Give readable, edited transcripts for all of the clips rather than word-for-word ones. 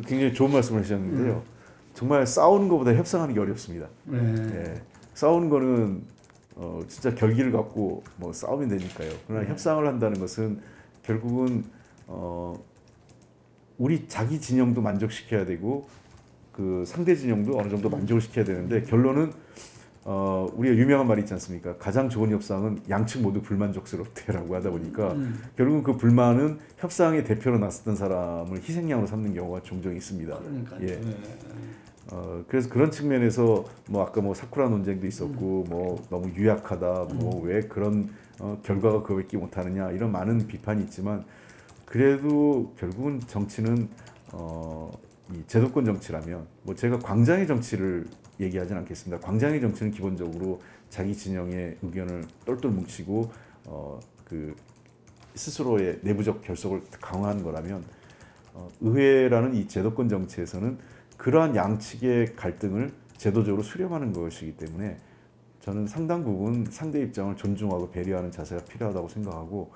굉장히 좋은 말씀을 하셨는데요. 정말 싸우는 것보다 협상하는 게 어렵습니다. 예. 싸우는 거는 진짜 결기를 갖고 뭐 싸우면 되니까요. 그러나 협상을 한다는 것은 결국은 우리 자기 진영도 만족시켜야 되고 그 상대 진영도 어느 정도 만족을 시켜야 되는데 결론은 우리가 유명한 말이 있지 않습니까? 가장 좋은 협상은 양측 모두 불만족스럽대라고 하다 보니까 결국은 그 불만은 협상의 대표로 나섰던 사람을 희생양으로 삼는 경우가 종종 있습니다. 그러니까요. 예. 그래서 그런 측면에서 뭐 아까 뭐 사쿠라 논쟁도 있었고 뭐 너무 유약하다 뭐 왜 그런 결과가 그거밖에 못하느냐 이런 많은 비판이 있지만 그래도 결국은 정치는 이 제도권 정치라면 뭐 제가 광장의 정치를 얘기하진 않겠습니다. 광장의 정치는 기본적으로 자기 진영의 의견을 똘똘 뭉치고 그 스스로의 내부적 결속을 강화하는 거라면 의회라는 이 제도권 정치에서는 그러한 양측의 갈등을 제도적으로 수렴하는 것이기 때문에 저는 상당 부분 상대 입장을 존중하고 배려하는 자세가 필요하다고 생각하고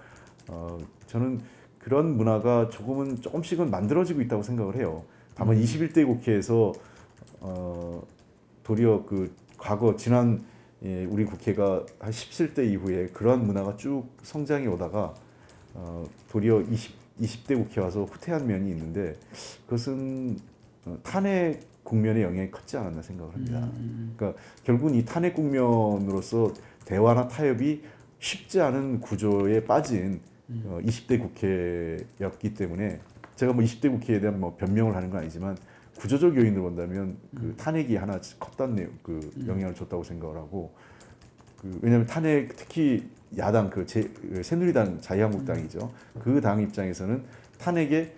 저는 그런 문화가 조금씩은 만들어지고 있다고 생각을 해요. 다만 21대 국회에서 도리어 그 과거 지난 우리 국회가 한 17대 이후에 그러한 문화가 쭉 성장해 오다가 도리어 20대 국회 와서 후퇴한 면이 있는데 그것은 탄핵 국면의 영향이 컸지 않았나 생각을 합니다. 그러니까 결국은 이 탄핵 국면으로서 대화나 타협이 쉽지 않은 구조에 빠진 20대 국회였기 때문에 제가 뭐 20대 국회에 대한 뭐 변명을 하는 건 아니지만 구조적 요인을 본다면 그 탄핵이 하나 컸다는 그 영향을 줬다고 생각을 하고 왜냐하면 탄핵 특히 야당 새누리당 자유한국당이죠. 그 당 입장에서는 탄핵에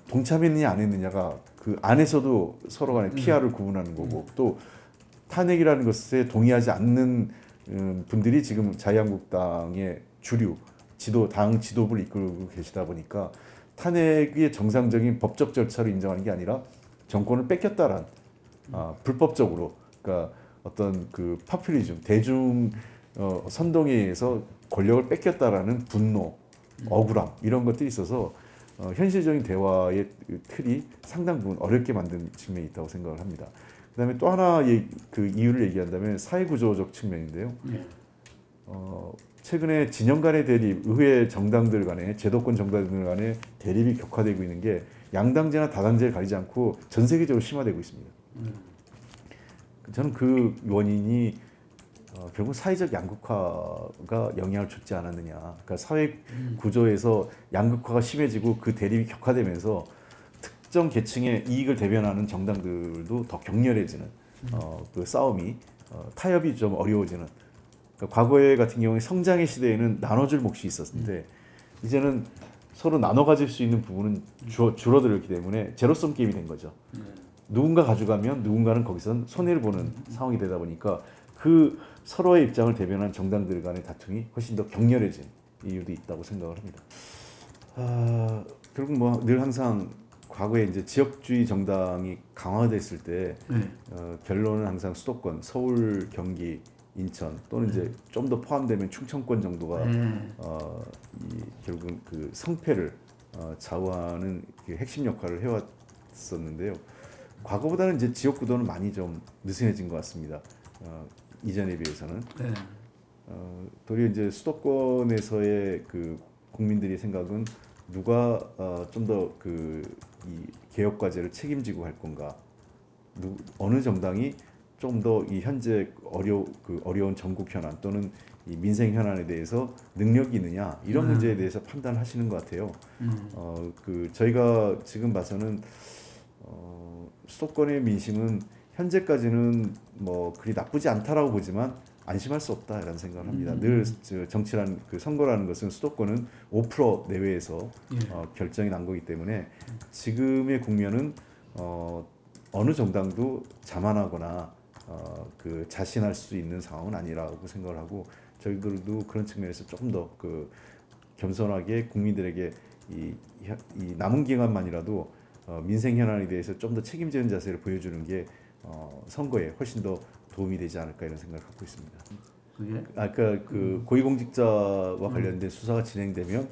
동참했느냐 안 했느냐가 그 안에서도 서로 간에 피하를 구분하는 거고 또 탄핵이라는 것에 동의하지 않는 분들이 지금 자유한국당의 주류 당 지도부를 이끌고 계시다 보니까 탄핵의 정상적인 법적 절차로 인정하는 게 아니라 정권을 뺏겼다란 불법적으로 그러니까 어떤 그 파퓰리즘 대중 선동에 의해서 권력을 뺏겼다라는 분노, 억울함 이런 것들이 있어서 현실적인 대화의 틀이 상당 부분 어렵게 만든 측면이 있다고 생각을 합니다. 그다음에 또 하나 그 이유를 얘기한다면 사회구조적 측면인데요. 최근에 진영 간의 대립, 의회 정당들 간의 제도권 정당들 간의 대립이 격화되고 있는 게 양당제나 다당제를 가리지 않고 전 세계적으로 심화되고 있습니다. 저는 그 원인이 결국 사회적 양극화가 영향을 줬지 않았느냐. 그러니까 사회 구조에서 양극화가 심해지고 그 대립이 격화되면서 특정 계층의 이익을 대변하는 정당들도 더 격렬해지는 그 싸움이 타협이 좀 어려워지는. 그러니까 과거에 같은 경우에 성장의 시대에는 나눠줄 몫이 있었는데 이제는 서로 나눠 가질 수 있는 부분은 줄어들었기 때문에 제로섬 게임이 된 거죠. 누군가 가져가면 누군가는 거기서 손해를 보는 상황이 되다 보니까 그 서로의 입장을 대변한 정당들 간의 다툼이 훨씬 더 격렬해진 이유도 있다고 생각을 합니다. 결국 뭐 늘 항상 과거에 이제 지역주의 정당이 강화됐을 때 결론은 항상 수도권, 서울, 경기, 인천 또는 이제 좀 더 포함되면 충청권 정도가 결국은 그 성패를 좌우하는 그 핵심 역할을 해왔었는데요. 과거보다는 이제 지역 구도는 많이 좀 느슨해진 것 같습니다. 이전에 비해서는 도리어 이제 수도권에서의 그 국민들의 생각은 누가 좀 더 그 이 개혁 과제를 책임지고 할 건가, 어느 정당이 좀 더 이 현재 어려운 전국 현안 또는 이 민생 현안에 대해서 능력이 있느냐 이런 문제에 대해서 판단하시는 것 같아요. 그 저희가 지금 봐서는 수도권의 민심은 현재까지는 뭐 그리 나쁘지 않다라고 보지만 안심할 수 없다라는 생각을 합니다. 늘 정치라는 그 선거라는 것은 수도권은 5% 내외에서 결정이 난 거기 때문에 지금의 국면은 어느 정당도 자만하거나 그 자신할 수 있는 상황은 아니라고 생각을 하고 저희들도 그런 측면에서 조금 더 그 겸손하게 국민들에게 이 남은 기간만이라도 민생 현안에 대해서 좀 더 책임지는 자세를 보여주는 게 선거에 훨씬 더 도움이 되지 않을까 이런 생각을 갖고 있습니다. 아까 그 고위공직자와 관련된 수사가 진행되면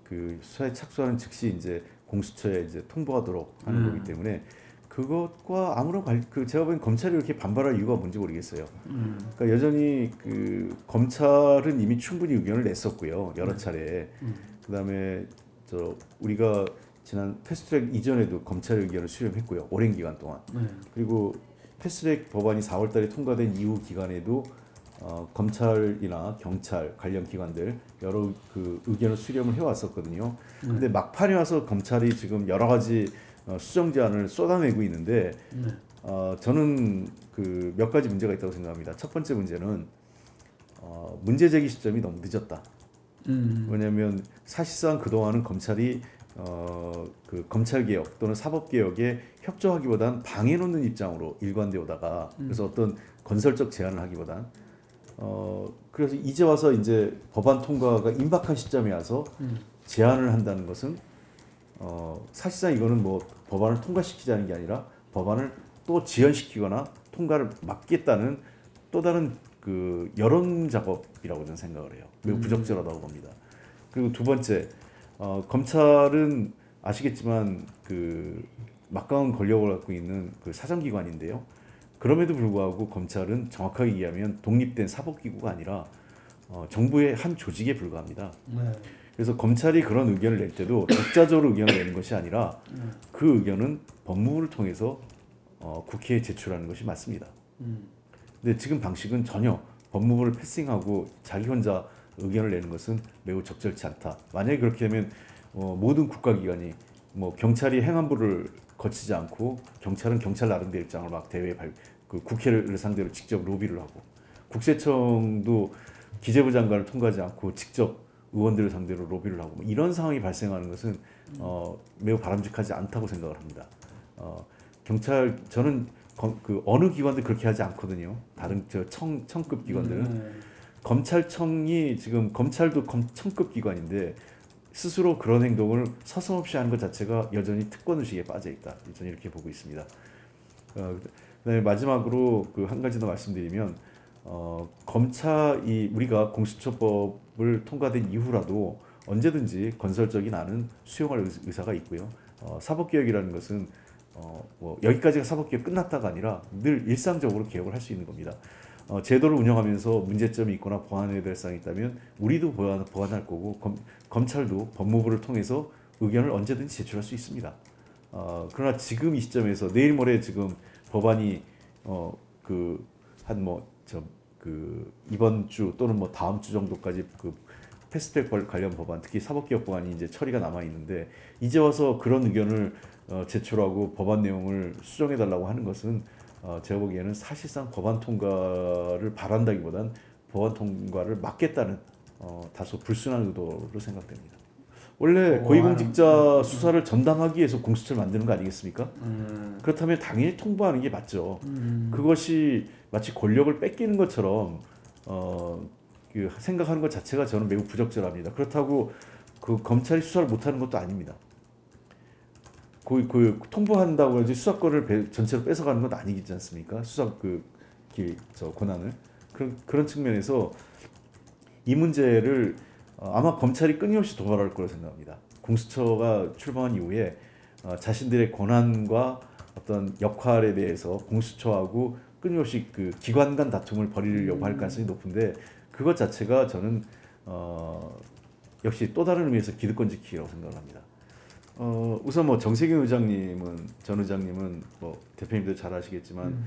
그 수사에 착수하는 즉시 이제 공수처에 이제 통보하도록 하는 거기 때문에 그것과 아무런 제가 보기엔 검찰이 이렇게 반발할 이유가 뭔지 모르겠어요. 그러니까 여전히 그 검찰은 이미 충분히 의견을 냈었고요, 여러 차례. 그다음에 우리가 지난 패스트트랙 이전에도 검찰 의견을 수렴했고요, 오랜 기간 동안. 그리고 패스트트랙 법안이 4월달에 통과된 이후 기간에도 검찰이나 경찰 관련 기관들 여러 그 의견을 수렴을 해왔었거든요. 근데 막판에 와서 검찰이 지금 여러 가지 수정 제안을 쏟아내고 있는데 저는 그 몇 가지 문제가 있다고 생각합니다. 첫 번째 문제는 문제 제기 시점이 너무 늦었다. 왜냐하면 사실상 그동안은 검찰이 그 검찰 개혁 또는 사법 개혁에 협조하기보단 방해놓는 입장으로 일관돼 오다가 그래서 어떤 건설적 제안을 하기보단 그래서 이제 와서 이제 법안 통과가 임박한 시점에 와서 제안을 한다는 것은 사실상 이거는 뭐 법안을 통과시키자는 게 아니라 법안을 또 지연시키거나 통과를 막겠다는 또 다른 그 여론 작업이라고 저는 생각을 해요. 매우 부적절하다고 봅니다. 그리고 두 번째, 검찰은 아시겠지만 그 막강한 권력을 갖고 있는 그 사정기관인데요. 그럼에도 불구하고 검찰은 정확하게 얘기하면 독립된 사법기구가 아니라 정부의 한 조직에 불과합니다. 그래서 검찰이 그런 의견을 낼 때도 독자적으로 의견을 내는 것이 아니라 그 의견은 법무부를 통해서 국회에 제출하는 것이 맞습니다. 근데 지금 방식은 전혀 법무부를 패싱하고 자기 혼자 의견을 내는 것은 매우 적절치 않다. 만약에 그렇게 되면 모든 국가기관이 뭐 경찰이 행안부를 거치지 않고 경찰은 경찰 나름대로 입장을 막 그 국회를 상대로 직접 로비를 하고 국세청도 기재부 장관을 통과하지 않고 직접 의원들을 상대로 로비를 하고 뭐 이런 상황이 발생하는 것은 매우 바람직하지 않다고 생각을 합니다. 경찰 저는 그 어느 기관도 그렇게 하지 않거든요. 다른 청급 기관들은 검찰청이 지금 검찰도 청급 기관인데 스스로 그런 행동을 서슴없이 하는 것 자체가 여전히 특권 의식에 빠져 있다. 저는 이렇게 보고 있습니다. 그다음에 마지막으로 그 한 가지 더 말씀드리면 검찰이 우리가 공수처법을 통과된 이후라도 언제든지 건설적인 안은 수용할 의사가 있고요. 사법개혁이라는 것은 뭐 여기까지가 사법개혁 끝났다가 아니라 늘 일상적으로 개혁을 할 수 있는 겁니다. 제도를 운영하면서 문제점이 있거나 보완해야 될 사항이 있다면 우리도 보완할 거고 검찰도 법무부를 통해서 의견을 언제든지 제출할 수 있습니다. 그러나 지금 이 시점에서 내일 모레 지금 법안이 이번 주 또는 뭐 다음 주 정도까지 그 패스트트랙 관련 법안, 특히 사법개혁 법안이 이제 처리가 남아 있는데 이제 와서 그런 의견을 제출하고 법안 내용을 수정해 달라고 하는 것은 제가 보기에는 사실상 법안 통과를 바란다기보단 법안 통과를 막겠다는 다소 불순한 의도로 생각됩니다. 원래 고위공직자 수사를 전담하기 위해서 공수처를 만드는 거 아니겠습니까? 그렇다면 당연히 통보하는 게 맞죠. 그것이 마치 권력을 뺏기는 것처럼 생각하는 것 자체가 저는 매우 부적절합니다. 그렇다고 그 검찰이 수사를 못하는 것도 아닙니다. 그 통보한다고 해서 수사권을 전체로 뺏어가는 건 아니지 않습니까? 수사 권한을 그런 측면에서 이 문제를 아마 검찰이 끊임없이 도발할 거라고 생각합니다. 공수처가 출범한 이후에 자신들의 권한과 어떤 역할에 대해서 공수처하고 끊임없이 그 기관 간 다툼을 벌이려고 할 가능성이 높은데 그것 자체가 저는 역시 또 다른 의미에서 기득권 지키기라고 생각을 합니다. 우선 뭐 정세균 의장님은 전 의장님은 뭐 대표님도 잘 아시겠지만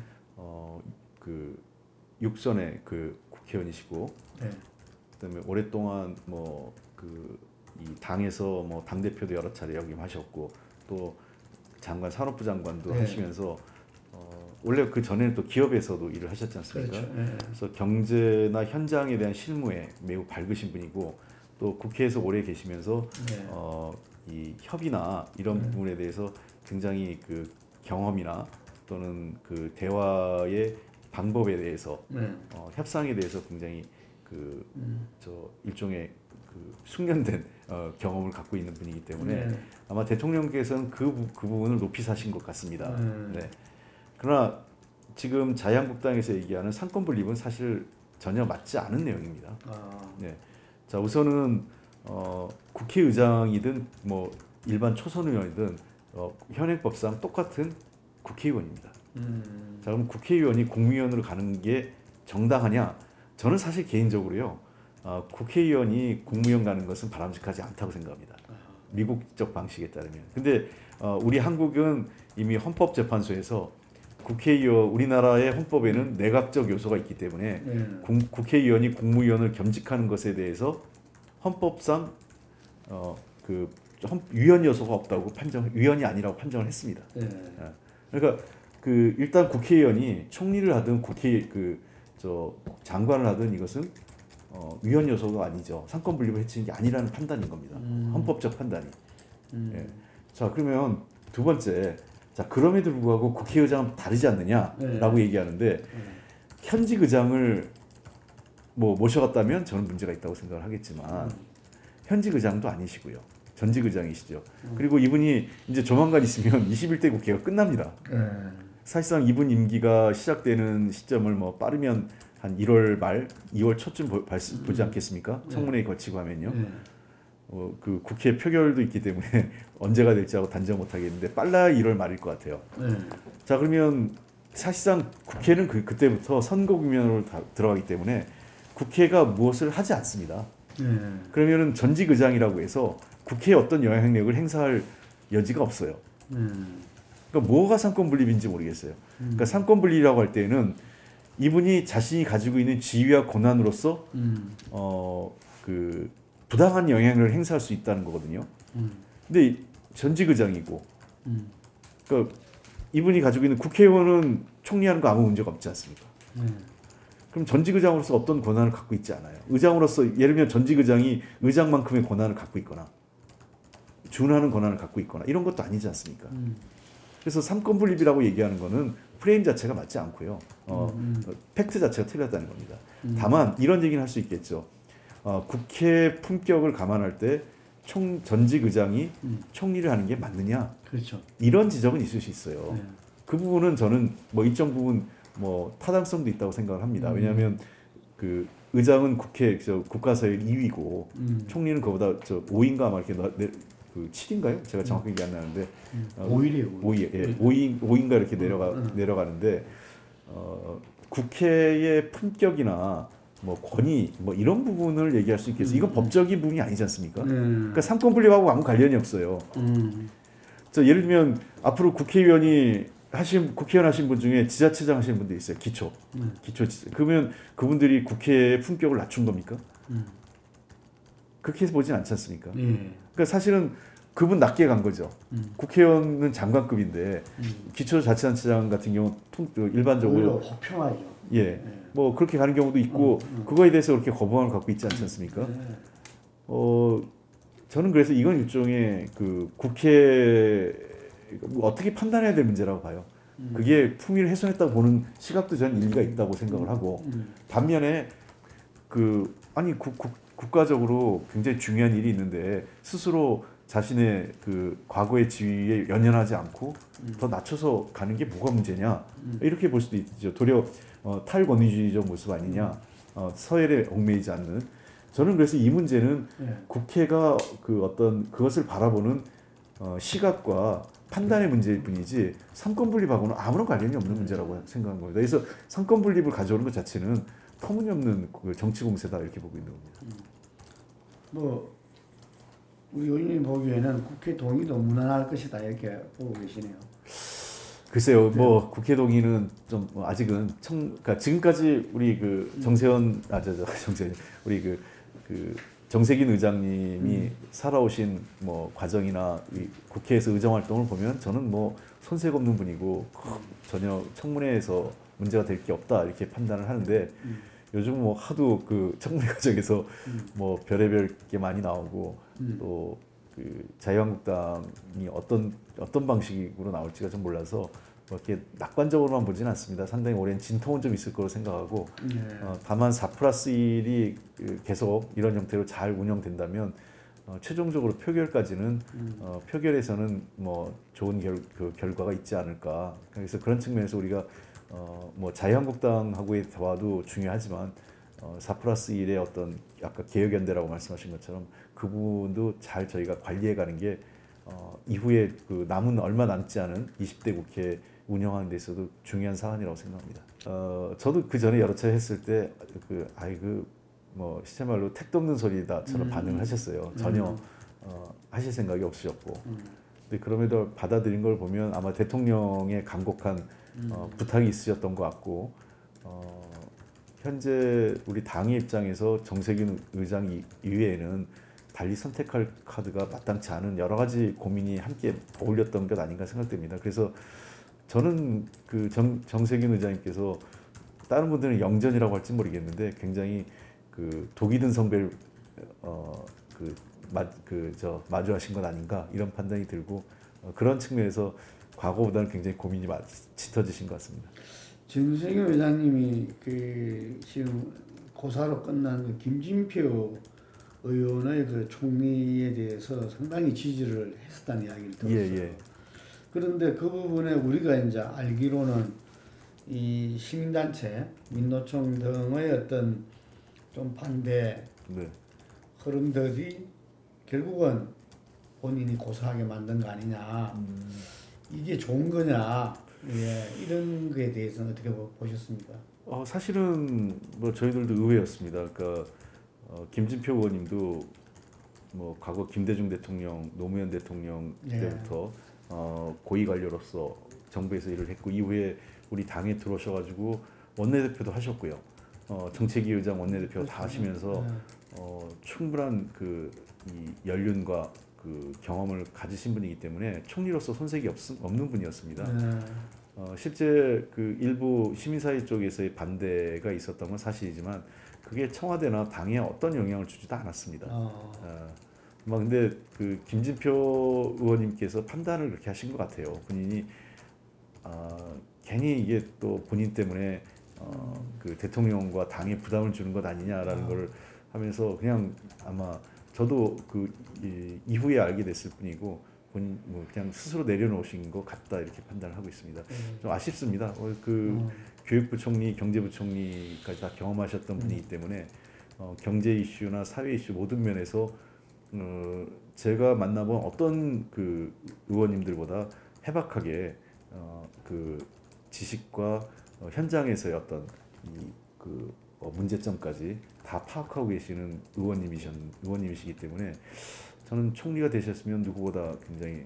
그 육선의 그 국회의원이시고 네. 그다음에 오랫동안 뭐 그 이 당에서 뭐 당 대표도 여러 차례 역임하셨고 또 장관 산업부 장관도 네. 하시면서 원래 그 전에는 또 기업에서도 일을 하셨지 않습니까? 그렇죠. 네. 그래서 경제나 현장에 대한 실무에 매우 밝으신 분이고 또 국회에서 오래 계시면서 네. 이 협의나 이런 부분에 대해서 굉장히 그 경험이나 또는 그 대화의 방법에 대해서 협상에 대해서 굉장히 일종의 그 숙련된 경험을 갖고 있는 분이기 때문에 아마 대통령께서는 그 부분을 높이 사신 것 같습니다. 네. 그러나 지금 자유한국당에서 얘기하는 상권 분립은 사실 전혀 맞지 않은 내용입니다. 네. 자 우선은 국회의장이든 뭐 일반 초선 의원이든 현행법상 똑같은 국회의원입니다. 자, 그럼 국회의원이 국무위원으로 가는 게 정당하냐? 저는 사실 개인적으로요, 국회의원이 국무위원 가는 것은 바람직하지 않다고 생각합니다. 미국적 방식에 따르면. 근데 우리 한국은 이미 헌법재판소에서 국회의원, 우리나라의 헌법에는 내각적 요소가 있기 때문에 국회의원이 국무위원을 겸직하는 것에 대해서 헌법상 위헌 요소가 없다고 위헌이 아니라고 판정을 했습니다. 그러니까 일단 국회의원이 총리를 하든 장관을 하든 이것은 위헌 요소가 아니죠. 상권 분립을 해치는 게 아니라는 판단인 겁니다. 헌법적 판단이. 예. 자, 그러면 두 번째, 자, 그럼에도 불구하고 국회의장은 다르지 않느냐라고 얘기하는데 현직 의장을 모셔갔다면 저는 문제가 있다고 생각을 하겠지만 현직 의장도 아니시고요. 전직 의장이시죠. 그리고 이분이 이제 조만간 있으면 21대 국회가 끝납니다. 사실상 이분 임기가 시작되는 시점을 빠르면 한 1월 말, 2월 초쯤 보지 않겠습니까? 청문회 거치고 하면요. 그 국회 표결도 있기 때문에 언제가 될지 하고 단정 못 하겠는데 빨라야 1월 말일 것 같아요. 자, 그러면 사실상 국회는 그때부터 선거 국면으로 들어가기 때문에 국회가 무엇을 하지 않습니다. 그러면은 전직 의장이라고 해서 국회에 어떤 영향력을 행사할 여지가 없어요. 그러니까 뭐가 상권 분립인지 모르겠어요. 그러니까 상권 분립이라고 할 때는 이분이 자신이 가지고 있는 지위와 권한으로서 부당한 영향을 행사할 수 있다는 거거든요. 근데 전직 의장이고, 그러니까 이분이 가지고 있는 국회의원은 총리하는 거 아무 문제가 없지 않습니까? 그럼 전직 의장으로서 어떤 권한을 갖고 있지 않아요. 의장으로서 예를 들면 전직 의장이 의장만큼의 권한을 갖고 있거나 준하는 권한을 갖고 있거나 이런 것도 아니지 않습니까? 그래서 삼권 분립이라고 얘기하는 거는 프레임 자체가 맞지 않고요. 팩트 자체가 틀렸다는 겁니다. 다만 이런 얘기는 할 수 있겠죠. 국회 품격을 감안할 때 전직 의장이 총리를 하는 게 맞느냐? 그렇죠. 이런 지적은 있을 수 있어요. 그 부분은 저는 일정 부분 타당성도 있다고 생각을 합니다. 왜냐하면 그 의장은 국가서열 2위고 총리는 그보다 5인가 막 이렇게 7인가요? 제가 정확히 기억 안 나는데 5일이에요. 5인가 이렇게 내려가는데 국회의 품격이나 권위 이런 부분을 얘기할 수 있겠어요. 이건 법적인 부분이 아니지 않습니까? 그러니까 삼권 분립하고 아무 관련이 없어요. 예를 들면 앞으로 국회의원 하신 분 중에 지자체장 하시는 분들 있어요. 기초 지자. 그러면 그분들이 국회의 품격을 낮춘 겁니까? 그렇게 보진 않지 않습니까? 그러니까 사실은 그분 낮게 간 거죠. 국회의원은 장관급인데 기초자치단체장 같은 경우 일반적으로 허평하죠. 그렇게 가는 경우도 있고 그거에 대해서 그렇게 거부감을 갖고 있지 않지 않습니까? 저는 그래서 이건 일종의 국회 어떻게 판단해야 될 문제라고 봐요. 그게 품위를 훼손했다고 보는 시각도 저는 일리가 있다고 생각을 하고 반면에 국가적으로 굉장히 중요한 일이 있는데 스스로 자신의 과거의 지위에 연연하지 않고 더 낮춰서 가는 게 뭐가 문제냐 이렇게 볼 수도 있죠. 도리어 탈권위주의적 모습 아니냐, 서열에 얽매이지 않는. 저는 그래서 이 문제는 국회가 그것을 바라보는 시각과 판단의 문제일 뿐이지 삼권 분립하고는 아무런 관련이 없는 문제라고 생각한 겁니다. 그래서 삼권 분립을 가져오는 것 자체는 터무니없는 정치 공세다 이렇게 보고 있는 겁니다. 우리 의원님 보기에는 국회 동의도 무난할 것이다 이렇게 보고 계시네요. 글쎄요, 국회 동의는 좀 아직은 그러니까 지금까지 우리 정세균 의장님이 살아오신 과정이나 국회에서 의정 활동을 보면 저는 손색 없는 분이고 전혀 청문회에서 문제가 될 게 없다 이렇게 판단을 하는데 요즘 하도 청문회 과정에서 별의별 게 많이 나오고 또 자유한국당이 어떤 방식으로 나올지가 좀 몰라서 이렇게 낙관적으로만 보지는 않습니다. 상당히 오랜 진통은 좀 있을 거로 생각하고 다만 4+1이 계속 이런 형태로 잘 운영된다면 최종적으로 표결까지는 표결에서는 좋은 결과가 있지 않을까. 그래서 그런 측면에서 우리가 자유한국당하고의 대화도 중요하지만 4+1의 어떤 아까 개혁연대라고 말씀하신 것처럼 그 부분도 잘 저희가 관리해가는 게 이후에 그 남은 얼마 남지 않은 20대 국회 운영하는 데 있어도 중요한 사안이라고 생각합니다. 저도 그 전에 여러 차례 했을 때 뭐 시체말로 택도 없는 소리다처럼 반응을 하셨어요. 전혀 하실 생각이 없으셨고. 근데 그럼에도 받아들인 걸 보면 아마 대통령의 간곡한 부탁이 있으셨던 것 같고, 현재 우리 당의 입장에서 정세균 의장 이외에는 달리 선택할 카드가 마땅치 않은 여러 가지 고민이 함께 어울렸던 것 아닌가 생각됩니다. 그래서 저는 그 정세균 의장님께서 다른 분들은 영전이라고 할지 모르겠는데 굉장히 그 독이 든 성배를 마주하신 것 아닌가 이런 판단이 들고, 그런 측면에서 과거보다는 굉장히 고민이 짙어지신 것 같습니다. 정세균 회장님이 그 지금 고사로 끝난 그 김진표 의원의 그 총리에 대해서 상당히 지지를 했었다는 이야기를 들었어요. 예. 그런데 그 부분에 우리가 이제 알기로는 이 시민단체, 민노총 등의 어떤 좀 반대 흐름들이 결국은 본인이 고사하게 만든 거 아니냐, 이게 좋은 거냐, 이런 거에 대해서는 어떻게 보셨습니까? 사실은 뭐 저희들도 의외였습니다. 그러니까 김진표 의원님도 뭐 과거 김대중 대통령, 노무현 대통령 때부터 고위 관료로서 정부에서 일을 했고, 이후에 우리 당에 들어오셔가지고 원내대표도 하셨고요. 정책위 의장 원내대표 다 하시면서 충분한 이 연륜과 그 경험을 가지신 분이기 때문에 총리로서 손색이 없는 분이었습니다. 실제 그 일부 시민사회 쪽에서의 반대가 있었던 건 사실이지만 그게 청와대나 당에 어떤 영향을 주지도 않았습니다. 근데 그 김진표 의원님께서 판단을 그렇게 하신 것 같아요. 본인이 괜히 이게 또 본인 때문에 그 대통령과 당에 부담을 주는 것 아니냐라는 걸 하면서 그냥 아마 저도 그 이후에 알게 됐을 뿐이고 뭐 그냥 스스로 내려놓으신 것 같다 이렇게 판단을 하고 있습니다. 좀 아쉽습니다. 교육부 총리, 경제부 총리까지 다 경험하셨던 분이기 때문에 경제 이슈나 사회 이슈 모든 면에서 제가 만나본 어떤 그 의원님들보다 해박하게 그 지식과 현장에서의 어떤 문제점까지 다 파악하고 계시는 의원님이시기 때문에 저는 총리가 되셨으면 누구보다 굉장히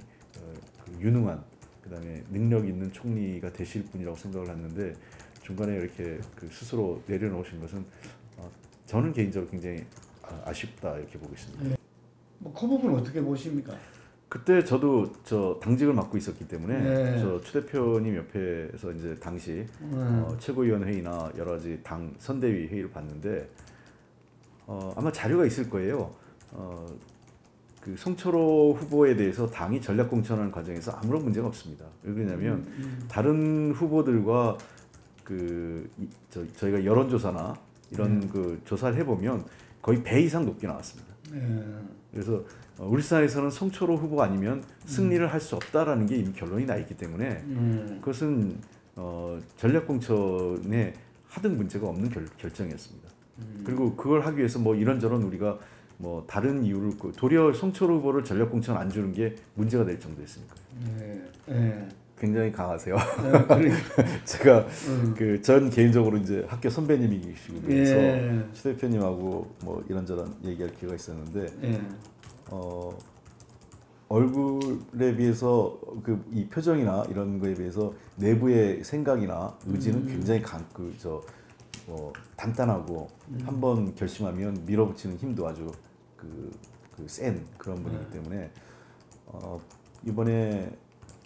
유능한, 그다음에 능력 있는 총리가 되실 분이라고 생각을 했는데 중간에 이렇게 스스로 내려놓으신 것은 저는 개인적으로 굉장히 아쉽다 이렇게 보고 있습니다. 뭐 그 부분 어떻게 보십니까? 그때 저도 당직을 맡고 있었기 때문에 저 추 대표님 옆에서 이제 당시 최고위원 회의나 여러 가지 당 선대위 회의를 봤는데 아마 자료가 있을 거예요. 그 송철호 후보에 대해서 당이 전략 공천하는 과정에서 아무런 문제가 없습니다. 왜 그러냐면 다른 후보들과 저희가 여론조사나 이런 그 조사를 해보면 거의 배 이상 높게 나왔습니다. 그래서 울산에서는 송철호 후보 아니면 승리를 할 수 없다라는 게 이미 결론이 나 있기 때문에 그것은 전략 공천에 하등 문제가 없는 결정이었습니다. 그리고 그걸 하기 위해서 뭐 이런저런 우리가 뭐 다른 이유를 도리어 송철호 후보를 전략 공천 안 주는 게 문제가 될 정도였으니까요. 굉장히 강하세요. 제가 전 개인적으로 이제 학교 선배님이시고 그래서 추 대표님하고 뭐 이런저런 얘기할 기회가 있었는데 얼굴에 비해서 이 표정이나 이런 거에 비해서 내부의 생각이나 의지는 굉장히 단단하고 한번 결심하면 밀어붙이는 힘도 아주 센 그런 분이기 때문에 이번에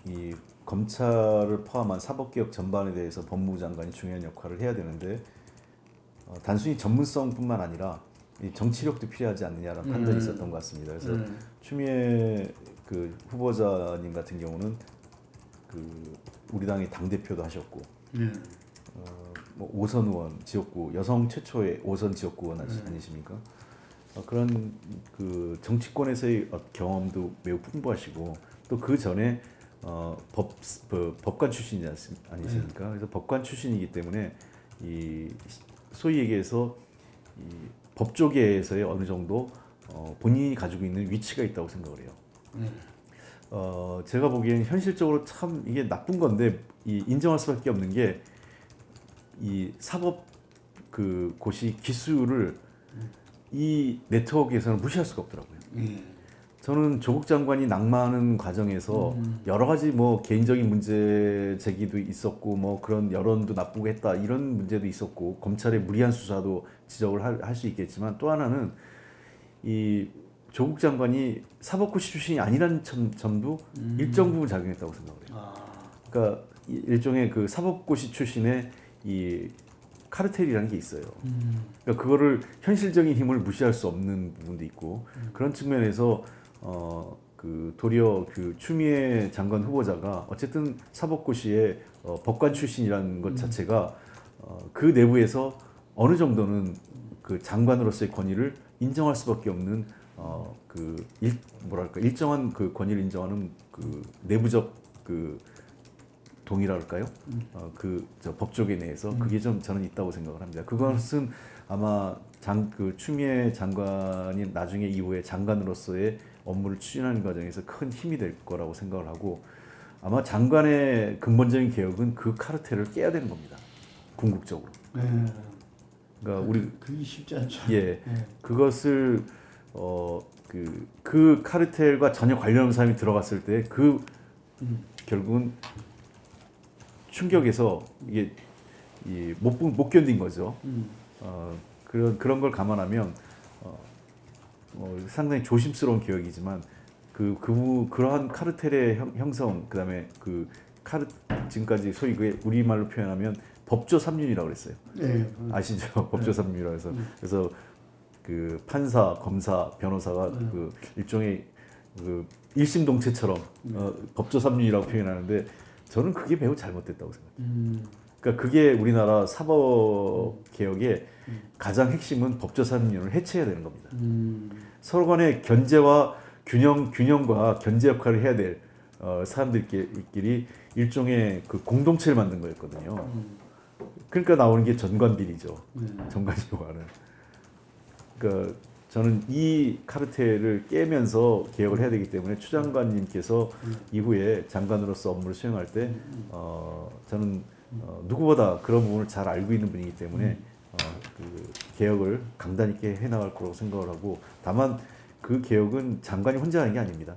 이 검찰을 포함한 사법개혁 전반에 대해서 법무부 장관이 중요한 역할을 해야 되는데 단순히 전문성뿐만 아니라 이 정치력도 필요하지 않느냐라는 판단이 있었던 것 같습니다. 그래서 추미애 그 후보자님 같은 경우는 우리 당의 당 대표도 하셨고, 뭐 5선 의원 지역구 여성 최초의 5선 지역구 의원 아니십니까? 그런 그 정치권에서의 경험도 매우 풍부하시고 또 그 전에 법관 출신이 아니십니까? 그래서 법관 출신이기 때문에 이 소위 얘기해서 이 법조계에서의 어느 정도 본인이 가지고 있는 위치가 있다고 생각을 해요. 제가 보기엔 현실적으로 참 이게 나쁜 건데 인정할 수밖에 없는 게 이 사법 그 고시 기수를 이 네트워크에서는 무시할 수가 없더라고요. 저는 조국 장관이 낙마하는 과정에서 여러 가지 뭐 개인적인 문제 제기도 있었고 뭐 그런 여론도 나쁘고 했다 이런 문제도 있었고 검찰의 무리한 수사도 지적을 할 수 있겠지만 또 하나는 이 조국 장관이 사법고시 출신이 아니라는 점도 일정 부분 작용했다고 생각을 해요. 그러니까 일종의 그 사법고시 출신의 이 카르텔이라는 게 있어요. 그러니까 그거를 현실적인 힘을 무시할 수 없는 부분도 있고 그런 측면에서 그 도리어 그 추미애 장관 후보자가 어쨌든 사법고시의 법관 출신이라는 것 자체가 그 내부에서 어느 정도는 그 장관으로서의 권위를 인정할 수밖에 없는 뭐랄까 일정한 그 권위를 인정하는 그 내부적 그 동의랄까요? 저 법조계 내에서 그게 좀 저는 있다고 생각을 합니다. 그것은 아마 그 추미애 장관이 나중에 이후에 장관으로서의 업무를 추진하는 과정에서 큰 힘이 될 거라고 생각을 하고 아마 장관의 근본적인 개혁은 그 카르텔을 깨야 되는 겁니다. 궁극적으로. 그러니까 우리 그게 쉽지 않죠. 예, 그것을 그 카르텔과 전혀 관련 없는 사람이 들어갔을 때 결국은 충격에서 이게 못 견딘 거죠. 그런 걸 감안하면 상당히 조심스러운 개혁이지만 그러한 카르텔의 형성 그다음에 지금까지 소위 우리말로 표현하면 법조 삼륜이라고 그랬어요. 네. 아시죠? 법조 삼륜이라고 해서 그래서 그 판사, 검사, 변호사가 그 일종의 그 일심동체처럼 법조 삼륜이라고 표현하는데 저는 그게 매우 잘못됐다고 생각해요. 그러니까 그게 우리나라 사법 개혁의 가장 핵심은 법조 삼륜을 해체해야 되는 겁니다. 서로 간의 견제와 균형과 견제 역할을 해야 될 사람들끼리 일종의 그 공동체를 만든 거였거든요. 그러니까 나오는 게 전관비리죠. 전관이 요구하는. 그러니까 저는 이 카르텔을 깨면서 개혁을 해야 되기 때문에 추 장관님께서 이후에 장관으로서 업무를 수행할 때 저는 누구보다 그런 부분을 잘 알고 있는 분이기 때문에 그 개혁을 강단 있게 해나갈 거라고 생각을 하고 다만 그 개혁은 장관이 혼자 하는 게 아닙니다.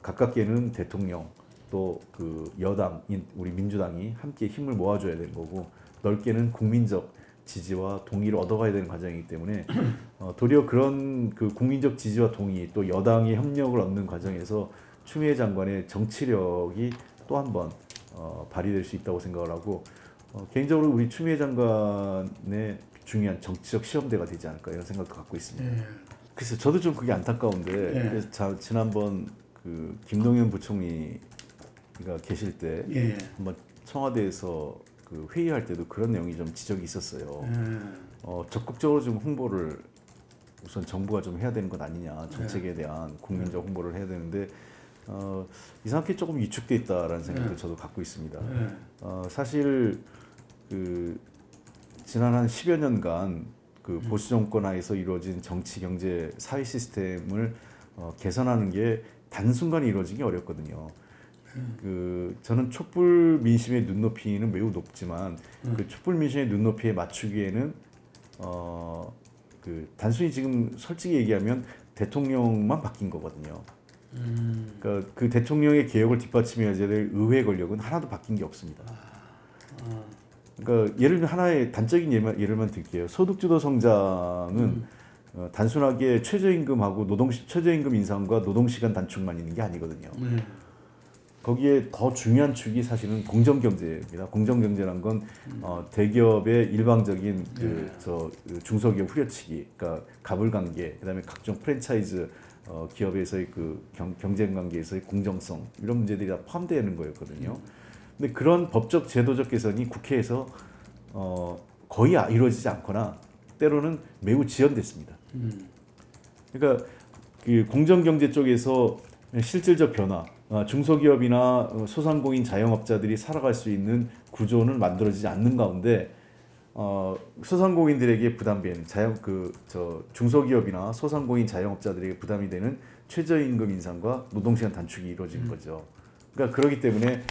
가깝게는 대통령 또 그 여당인 우리 민주당이 함께 힘을 모아줘야 되는 거고 넓게는 국민적 지지와 동의를 얻어가야 되는 과정이기 때문에 도리어 그런 그 국민적 지지와 동의 또 여당의 협력을 얻는 과정에서 추미애 장관의 정치력이 또 한 번 발휘될 수 있다고 생각을 하고 개인적으로 우리 추미애 장관의 중요한 정치적 시험대가 되지 않을까 이런 생각도 갖고 있습니다. 그래서 저도 좀 그게 안타까운데 그래서 지난번 그 김동연 부총리가 계실 때 한번 청와대에서 그 회의할 때도 그런 내용이 좀 지적이 있었어요. 적극적으로 좀 홍보를 우선 정부가 좀 해야 되는 것 아니냐 정책에 대한 국민적 홍보를 해야 되는데 이상하게 조금 위축돼 있다라는 생각도 저도 갖고 있습니다. 사실 그 지난 한 10여 년간 그 보수 정권 하에서 이루어진 정치, 경제, 사회 시스템을 개선하는 게 단순간에 이루어지기 어렵거든요. 저는 촛불 민심의 눈높이는 매우 높지만 그 촛불 민심의 눈높이에 맞추기에는 단순히 지금 솔직히 얘기하면 대통령만 바뀐 거거든요. 그러니까 그 대통령의 개혁을 뒷받침해야 될 의회 권력은 하나도 바뀐 게 없습니다. 그러니까 예를 들면 하나의 단적인 예를만 들게요. 소득주도 성장은 단순하게 최저임금하고 최저임금 인상과 노동시간 단축만 있는 게 아니거든요. 거기에 더 중요한 축이 사실은 공정경제입니다. 공정경제란 건 대기업의 일방적인 중소기업 후려치기, 그러니까 가불관계, 그다음에 각종 프랜차이즈 기업에서의 그 경쟁관계에서의 공정성 이런 문제들이 다 포함되는 거였거든요. 근데 그런 법적 제도적 개선이 국회에서 거의 이루어지지 않거나 때로는 매우 지연됐습니다. 그러니까 그 공정경제 쪽에서 실질적 변화, 중소기업이나 소상공인 자영업자들이 살아갈 수 있는 구조는 만들어지지 않는 가운데 소상공인들에게 부담되는 중소기업이나 소상공인 자영업자들에게 부담이 되는 최저임금 인상과 노동시간 단축이 이루어진 거죠. 그러니까 그렇기 때문에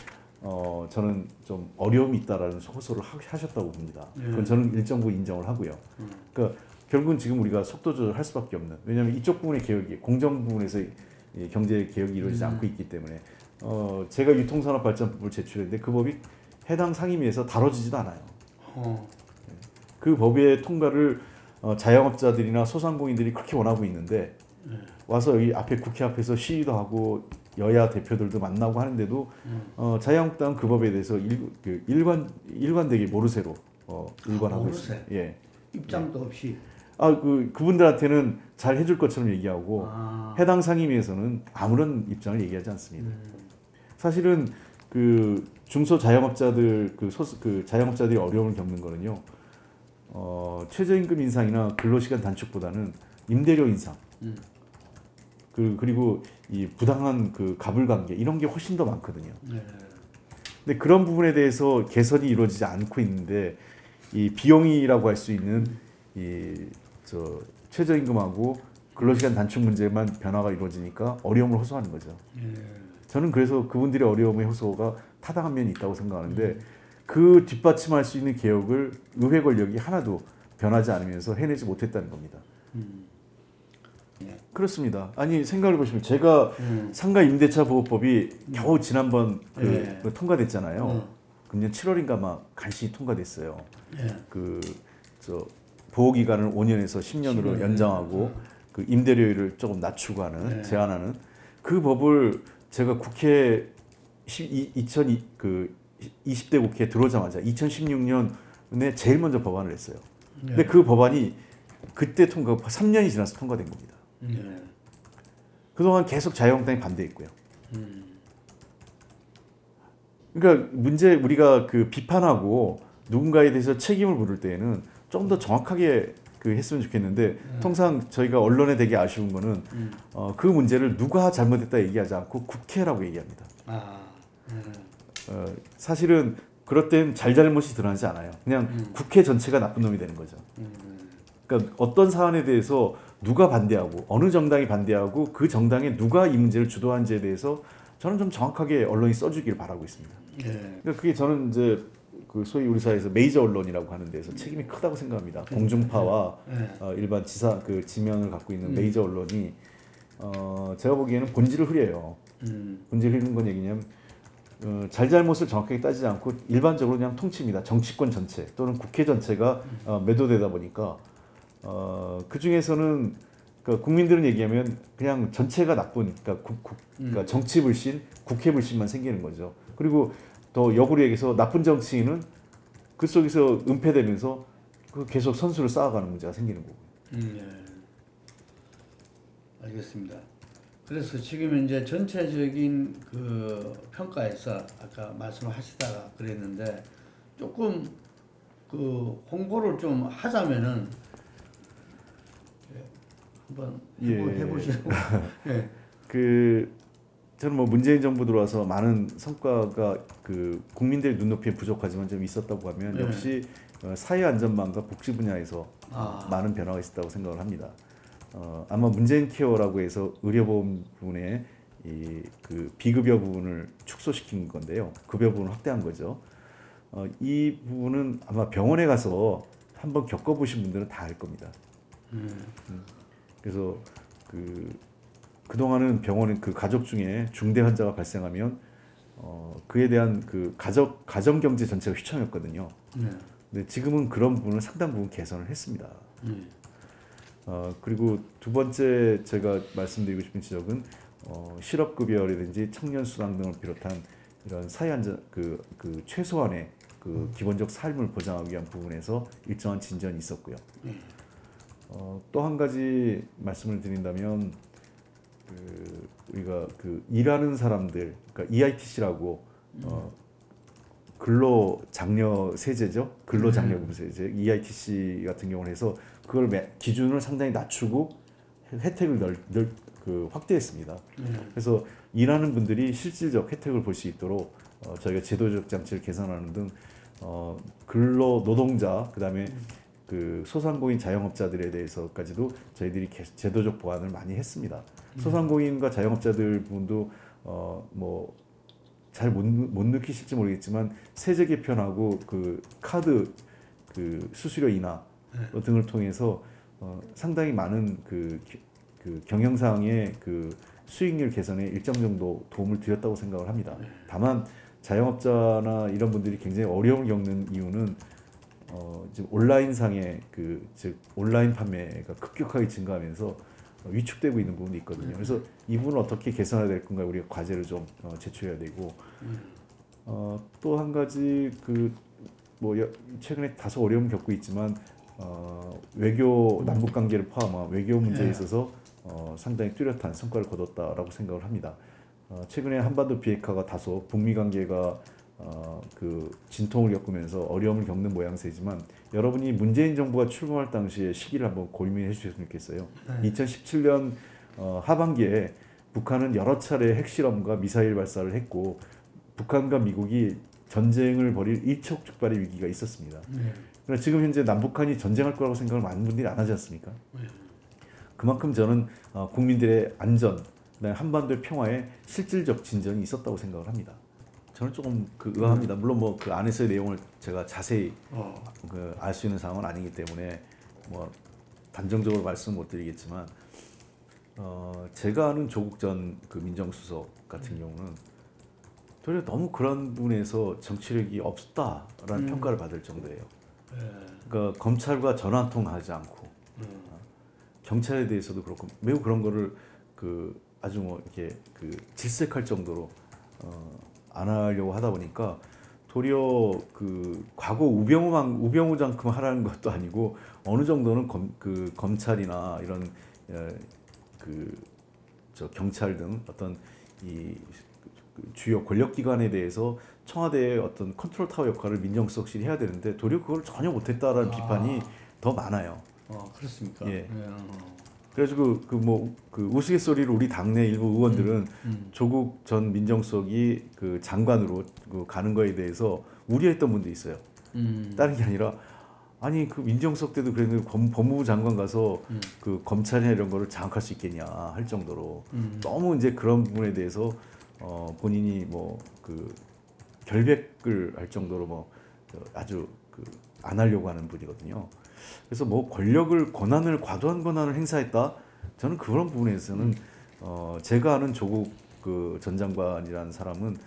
저는 좀 어려움이 있다라는 호소를 하셨다고 봅니다. 그건 저는 일정 부분 인정을 하고요. 그러니까 결국은 지금 우리가 속도 조절할 수밖에 없는, 왜냐하면 이쪽 부분의 개혁이 공정 부분에서 경제 개혁이 이루어지지 않고 있기 때문에 제가 유통산업발전법을 제출했는데 그 법이 해당 상임위에서 다뤄지지도 않아요. 그 법의 통과를 자영업자들이나 소상공인들이 그렇게 원하고 있는데 와서 여기 앞에 국회 앞에서 시위도 하고 여야 대표들도 만나고 하는데도 자유한국당은 그 법에 대해서 일관되게 모르쇠로 일관하고 있습니다. 예. 입장도 없이. 그분들한테는 잘 해줄 것처럼 얘기하고 해당 상임위에서는 아무런 입장을 얘기하지 않습니다. 사실은 그 중소자영업자들 자영업자들이 어려움을 겪는 거는요. 최저임금 인상이나 근로시간 단축보다는 임대료 인상, 그리고 이 부당한 그 가불관계 이런 게 훨씬 더 많거든요. 근데 그런 부분에 대해서 개선이 이루어지지 않고 있는데 이 비용이라고 할 수 있는 최저임금하고 근로시간 단축 문제만 변화가 이루어지니까 어려움을 호소하는 거죠. 저는 그래서 그분들의 어려움의 호소가 타당한 면이 있다고 생각하는데 그 뒷받침할 수 있는 개혁을 의회 권력이 하나도 변하지 않으면서 해내지 못했다는 겁니다. 그렇습니다. 아니 생각해 보시면 제가 상가 임대차 보호법이 겨우 지난번 통과됐잖아요. 금년 7월인가 막 간신히 통과됐어요. 보호 기간을 5년에서 10년으로 연장하고 그 임대료율을 조금 낮추고 하는 제한하는 그 법을 제가 국회 20대 국회에 들어오자마자 2016년에 제일 먼저 법안을 냈어요. 근데 그 법안이 그때 3년이 지나서 통과된 겁니다. 그동안 계속 자유한국당이 반대했고요. 그러니까 우리가 그 비판하고 누군가에 대해서 책임을 물을 때에는 좀 더 정확하게 했으면 좋겠는데 통상 저희가 언론에 되게 아쉬운 거는 그 문제를 누가 잘못했다 얘기하지 않고 국회라고 얘기합니다. 사실은 그럴 땐 잘잘못이 드러나지 않아요. 그냥 국회 전체가 나쁜 놈이 되는 거죠. 그러니까 어떤 사안에 대해서 누가 반대하고 어느 정당이 반대하고 그 정당에 누가 이 문제를 주도한지에 대해서 저는 좀 정확하게 언론이 써주기를 바라고 있습니다. 그러니까 그게 저는 이제 그 소위 우리 사회에서 메이저 언론이라고 하는 데서 책임이 크다고 생각합니다. 공중파와 일반 지면을 갖고 있는 메이저 언론이 제가 보기에는 본질을 흐려요. 본질을 흐리는 건 얘기냐면 잘잘못을 정확하게 따지지 않고 일반적으로 그냥 통치입니다. 정치권 전체 또는 국회 전체가 매도되다 보니까 그 중에서는 국민들은 얘기하면 그냥 전체가 나쁜 그러니까 정치 불신, 국회 불신만 생기는 거죠. 그리고 더 역으로 얘기해서 나쁜 정치인은 그 속에서 은폐되면서 계속 선수를 쌓아가는 문제가 생기는 거고요. 알겠습니다. 그래서 지금 이제 전체적인 그 평가에서 아까 말씀하시다가 그랬는데 조금 그 홍보를 좀 하자면은 한번 해보시고. 저는 문재인 정부 들어와서 많은 성과가 국민들의 눈높이에 부족하지만 좀 있었다고 하면 역시 사회안전망과 복지 분야에서 많은 변화가 있었다고 생각을 합니다. 아마 문재인 케어라고 해서 의료보험 부분에 비급여 부분을 축소시킨 건데요. 급여 부분을 확대한 거죠. 이 부분은 아마 병원에 가서 한번 겪어보신 분들은 다 알 겁니다. 그래서 그동안은 병원은 가족 중에 중대 환자가 발생하면 그에 대한 가정 경제 전체가 휘청였거든요. 근데 지금은 그런 부분을 상당 부분 개선을 했습니다. 그리고 두 번째 제가 말씀드리고 싶은 지적은 실업급여라든지 청년수당 등을 비롯한 이런 사회안전 최소한의 기본적 삶을 보장하기 위한 부분에서 일정한 진전이 있었고요. 또 한 가지 말씀을 드린다면 우리가 일하는 사람들, 그러니까 EITC라고 근로장려세제죠. 근로장려금세제 EITC 같은 경우는 해서 그걸 기준을 상당히 낮추고 혜택을 확대했습니다. 그래서 일하는 분들이 실질적 혜택을 볼 수 있도록 저희가 제도적 장치를 개선하는 등 근로 노동자 그다음에 소상공인 자영업자들에 대해서까지도 저희들이 제도적 보완을 많이 했습니다. 소상공인과 자영업자들 부분도 뭐 잘 못 느끼실지 모르겠지만 세제 개편하고 그 카드 그 수수료 인하 등을 통해서 상당히 많은 그 경영상의 그 수익률 개선에 일정 정도 도움을 드렸다고 생각을 합니다. 다만 자영업자나 이런 분들이 굉장히 어려움을 겪는 이유는 지금 온라인상의 즉 온라인 판매가 급격하게 증가하면서 위축되고 있는 부분이 있거든요. 그래서 이 부분을 어떻게 개선해야 될 건가 우리가 과제를 좀 제출해야 되고 또 한 가지 뭐 최근에 다소 어려움을 겪고 있지만 외교 남북 관계를 포함한 외교 문제에 있어서 상당히 뚜렷한 성과를 거뒀다라고 생각을 합니다. 최근에 한반도 비핵화가 다소 북미 관계가 진통을 겪으면서 어려움을 겪는 모양새지만 여러분이 문재인 정부가 출범할 당시의 시기를 한번 고민해 주셨으면 좋겠어요. 2017년 하반기에 북한은 여러 차례 핵실험과 미사일 발사를 했고 북한과 미국이 전쟁을 벌일 일촉즉발의 위기가 있었습니다. 그러나 지금 현재 남북한이 전쟁할 거라고 생각을 많은 분들이 안 하지 않습니까? 그만큼 저는 국민들의 안전, 그다음에 한반도의 평화에 실질적 진전이 있었다고 생각을 합니다. 저는 조금 의아합니다. 물론 뭐 그 안에서의 내용을 제가 자세히 알 수 있는 상황은 아니기 때문에 뭐 단정적으로 말씀 못 드리겠지만 제가 아는 조국 전 그 민정수석 같은 경우는 도리어 너무 그런 부분에서 정치력이 없다라는 평가를 받을 정도예요. 그러니까 검찰과 전화 한 통 하지 않고 경찰에 대해서도 그렇고 매우 그런 거를 아주 뭐 이렇게 질색할 정도로 안 하려고 하다 보니까 도리어 과거 우병우만큼 하라는 것도 아니고 어느 정도는 검찰이나 이런 경찰 등 어떤 이 주요 권력기관에 대해서 청와대의 어떤 컨트롤 타워 역할을 민정수석실이 해야 되는데 도리어 그걸 전혀 못했다라는 비판이 더 많아요. 그렇습니까? 예. 그래가지고 우스갯소리로 우리 당내 일부 의원들은 조국 전 민정수석이 장관으로 가는 거에 대해서 우려했던 분도 있어요. 다른 게 아니라 아니 민정수석 때도 그랬는데 법무부 장관 가서 검찰이나 이런 거를 장악할 수 있겠냐 할 정도로 너무 이제 그런 부분에 대해서 본인이 결백을 할 정도로 아주 안 하려고 하는 분이거든요. 그래서 권한을 과도한 권한을 행사했다. 저는 그런 부분에서는 제가 아는 조국 전 장관이라는 사람은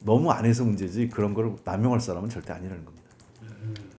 너무 안 해서 문제지 그런 걸 남용할 사람은 절대 아니라는 겁니다.